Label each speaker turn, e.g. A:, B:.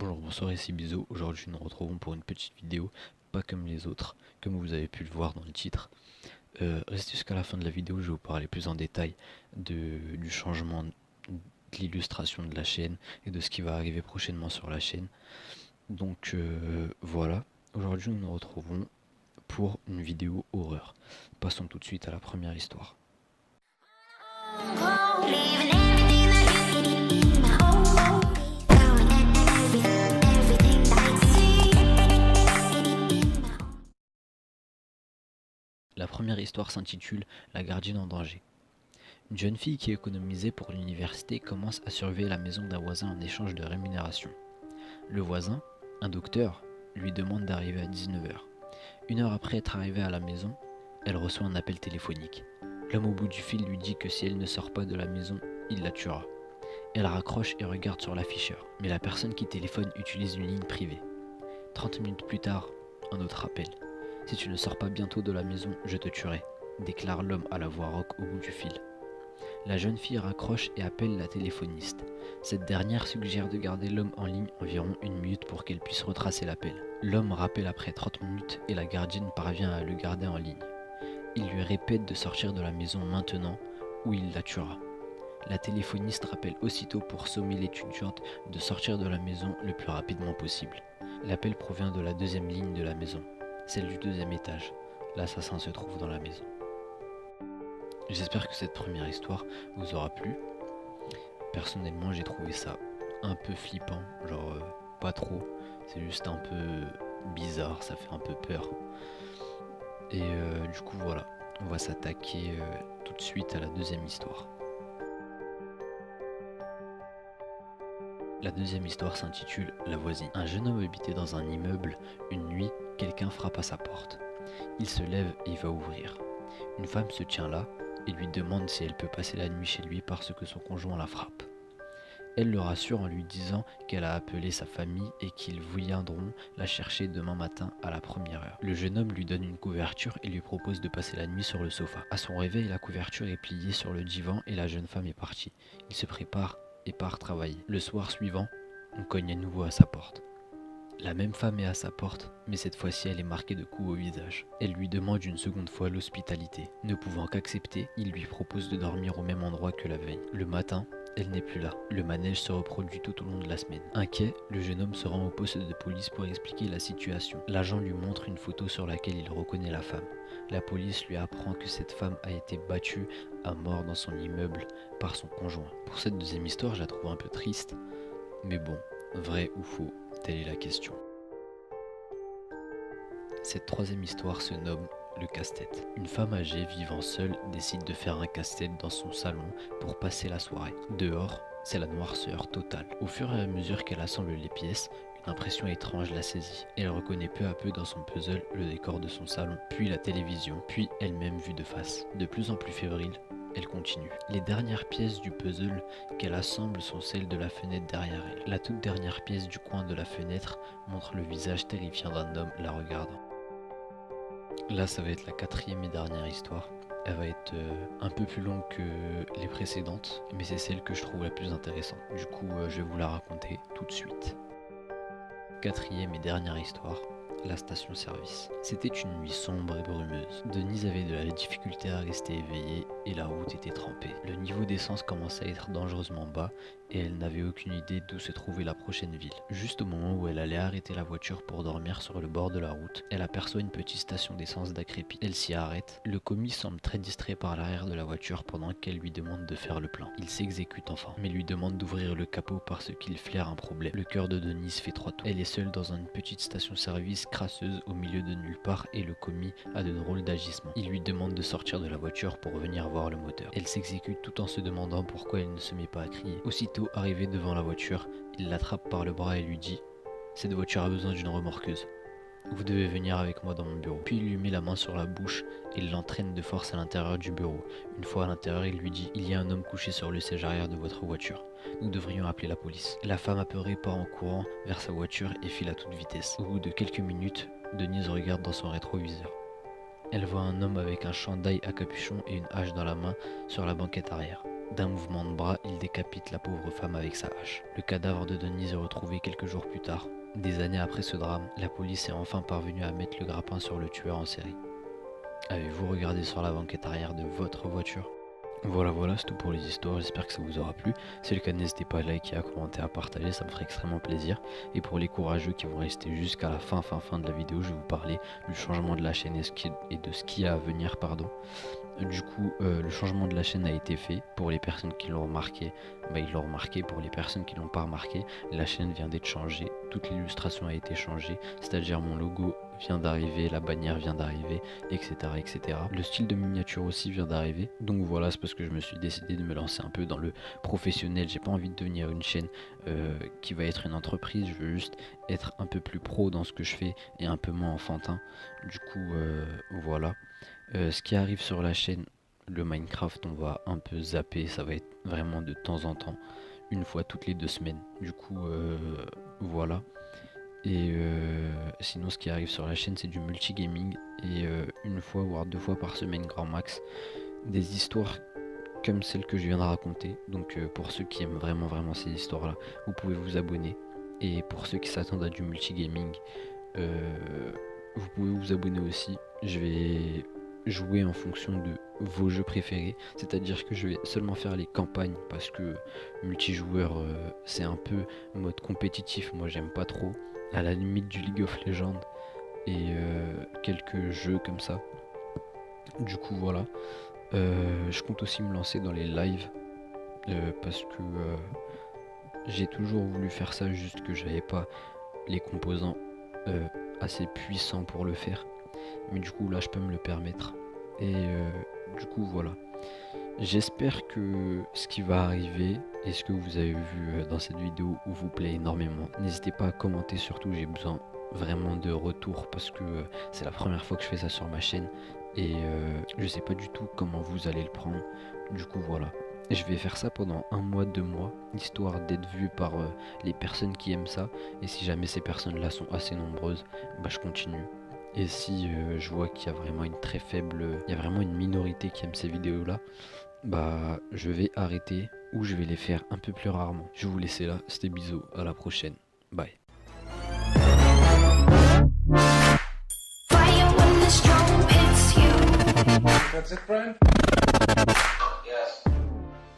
A: Bonjour, bonsoir, ici Bisous. Aujourd'hui nous nous retrouvons pour une petite vidéo, pas comme les autres, comme vous avez pu le voir dans le titre. Restez jusqu'à la fin de la vidéo, je vais vous parler plus en détail du changement de l'illustration de la chaîne et de ce qui va arriver prochainement sur la chaîne. Donc voilà, aujourd'hui nous nous retrouvons pour une vidéo horreur. Passons tout de suite à la première histoire. La première histoire s'intitule La gardienne en danger. Une jeune fille qui économisait pour l'université commence à surveiller la maison d'un voisin en échange de rémunération. Le voisin, un docteur, lui demande d'arriver à 19 h. Une heure après être arrivée à la maison, elle reçoit un appel téléphonique. L'homme au bout du fil lui dit que si elle ne sort pas de la maison, il la tuera. Elle raccroche et regarde sur l'afficheur, mais la personne qui téléphone utilise une ligne privée. 30 minutes plus tard, un autre appel. Si tu ne sors pas bientôt de la maison, je te tuerai, déclare l'homme à la voix rauque au bout du fil. La jeune fille raccroche et appelle la téléphoniste. Cette dernière suggère de garder l'homme en ligne environ 1 minute pour qu'elle puisse retracer l'appel. L'homme rappelle après 30 minutes et la gardienne parvient à le garder en ligne. Il lui répète de sortir de la maison maintenant ou il la tuera. La téléphoniste rappelle aussitôt pour sommer l'étudiante de sortir de la maison le plus rapidement possible. L'appel provient de la deuxième ligne de la maison, celle du deuxième étage. L'assassin se trouve dans la maison. J'espère que cette première histoire vous aura plu. Personnellement, j'ai trouvé ça un peu flippant, genre pas trop, c'est juste un peu bizarre, ça fait un peu peur. Et du coup voilà, on va s'attaquer tout de suite à la deuxième histoire. La deuxième histoire s'intitule La voisine. Un jeune homme habitait dans un immeuble. Une nuit, quelqu'un frappe à sa porte. Il se lève et va ouvrir. Une femme se tient là et lui demande si elle peut passer la nuit chez lui parce que son conjoint la frappe. Elle le rassure en lui disant qu'elle a appelé sa famille et qu'ils viendront la chercher demain matin à la première heure. Le jeune homme lui donne une couverture et lui propose de passer la nuit sur le sofa. À son réveil, la couverture est pliée sur le divan et la jeune femme est partie. Il se prépare et part travailler. Le soir suivant, on cogne à nouveau à sa porte. La même femme est à sa porte, mais cette fois-ci elle est marquée de coups au visage. Elle lui demande une seconde fois l'hospitalité. Ne pouvant qu'accepter, il lui propose de dormir au même endroit que la veille. Le matin, elle n'est plus là. Le manège se reproduit tout au long de la semaine. Inquiet, le jeune homme se rend au poste de police pour expliquer la situation. L'agent lui montre une photo sur laquelle il reconnaît la femme. La police lui apprend que cette femme a été battue à mort dans son immeuble par son conjoint. Pour cette deuxième histoire, je la trouve un peu triste, mais bon, vrai ou faux, telle est la question. Cette troisième histoire se nomme le casse-tête. Une femme âgée vivant seule décide de faire un casse-tête dans son salon pour passer la soirée. Dehors, c'est la noirceur totale. Au fur et à mesure qu'elle assemble les pièces, une impression étrange la saisit. Elle reconnaît peu à peu dans son puzzle le décor de son salon, puis la télévision, puis elle-même vue de face. De plus en plus fébrile, elle continue. Les dernières pièces du puzzle qu'elle assemble sont celles de la fenêtre derrière elle. La toute dernière pièce du coin de la fenêtre montre le visage terrifiant d'un homme la regardant. Là, ça va être la quatrième et dernière histoire. Elle va être un peu plus longue que les précédentes, mais c'est celle que je trouve la plus intéressante. Du coup, je vais vous la raconter tout de suite. Quatrième et dernière histoire. La station-service. C'était une nuit sombre et brumeuse. Denise avait de la difficulté à rester éveillée et la route était trempée. Le niveau d'essence commençait à être dangereusement bas et elle n'avait aucune idée d'où se trouvait la prochaine ville. Juste au moment où elle allait arrêter la voiture pour dormir sur le bord de la route, elle aperçoit une petite station d'essence décrépite. Elle s'y arrête. Le commis semble très distrait par l'arrière de la voiture pendant qu'elle lui demande de faire le plein. Il s'exécute enfin, mais lui demande d'ouvrir le capot parce qu'il flaire un problème. Le cœur de Denise fait 3 tours. Elle est seule dans une petite station-service crasseuse au milieu de nulle part et le commis a de drôles d'agissements. Il lui demande de sortir de la voiture pour venir voir le moteur. Elle s'exécute tout en se demandant pourquoi elle ne se met pas à crier. Aussitôt arrivé devant la voiture, il l'attrape par le bras et lui dit « Cette voiture a besoin d'une remorqueuse. Vous devez venir avec moi dans mon bureau. » Puis il lui met la main sur la bouche et l'entraîne de force à l'intérieur du bureau. Une fois à l'intérieur, il lui dit « Il y a un homme couché sur le siège arrière de votre voiture. Nous devrions appeler la police. » La femme apeurée part en courant vers sa voiture et file à toute vitesse. Au bout de quelques minutes, Denise regarde dans son rétroviseur. Elle voit un homme avec un chandail à capuchon et une hache dans la main sur la banquette arrière. D'un mouvement de bras, il décapite la pauvre femme avec sa hache. Le cadavre de Denise est retrouvé quelques jours plus tard. Des années après ce drame, la police est enfin parvenue à mettre le grappin sur le tueur en série. Avez-vous regardé sur la banquette arrière de votre voiture ? Voilà, c'est tout pour les histoires, j'espère que ça vous aura plu. Si c'est le cas, n'hésitez pas à liker, à commenter, à partager, ça me ferait extrêmement plaisir. Et pour les courageux qui vont rester jusqu'à la fin de la vidéo, je vais vous parler du changement de la chaîne et de ce qui a à venir, pardon. Du coup, le changement de la chaîne a été fait. Pour les personnes qui l'ont remarqué, ils l'ont remarqué. Pour les personnes qui l'ont pas remarqué, la chaîne vient d'être changée. Toute l'illustration a été changée, c'est-à-dire mon logo vient d'arriver, la bannière vient d'arriver, etc., etc. Le style de miniature aussi vient d'arriver. Donc voilà, c'est parce que je me suis décidé de me lancer un peu dans le professionnel. J'ai pas envie de devenir une chaîne qui va être une entreprise. Je veux juste être un peu plus pro dans ce que je fais et un peu moins enfantin. Du coup, voilà. Ce qui arrive sur la chaîne, le Minecraft, on va un peu zapper, ça va être vraiment de temps en temps, une fois toutes les 2 semaines. Du coup, voilà. Et sinon, ce qui arrive sur la chaîne, c'est du multigaming et une fois voire 2 fois par semaine, grand max, des histoires comme celle que je viens de raconter. Donc, pour ceux qui aiment vraiment ces histoires-là, vous pouvez vous abonner. Et pour ceux qui s'attendent à du multigaming, vous pouvez vous abonner aussi. Je vais jouer en fonction de vos jeux préférés, c'est-à-dire que je vais seulement faire les campagnes parce que multijoueur c'est un peu mode compétitif, moi j'aime pas trop, à la limite du League of Legends et quelques jeux comme ça. Du coup voilà, je compte aussi me lancer dans les lives parce que j'ai toujours voulu faire ça, juste que j'avais pas les composants assez puissants pour le faire. Mais du coup là je peux me le permettre. Et du coup voilà. J'espère que ce qui va arriver et ce que vous avez vu dans cette vidéo vous plaît énormément. N'hésitez pas à commenter, surtout j'ai besoin vraiment de retour parce que c'est la première fois que je fais ça sur ma chaîne. Et je sais pas du tout comment vous allez le prendre. Du coup voilà. Je vais faire ça pendant 1 mois, 2 mois, histoire d'être vu par les personnes qui aiment ça. Et si jamais ces personnes-là sont assez nombreuses, je continue. Et si je vois qu'il y a vraiment une très faible, il y a vraiment une minorité qui aime ces vidéos-là, je vais arrêter ou je vais les faire un peu plus rarement. Je vais vous laisser là, c'était bisous, à la prochaine, bye.
B: That's it, Brian? Yes.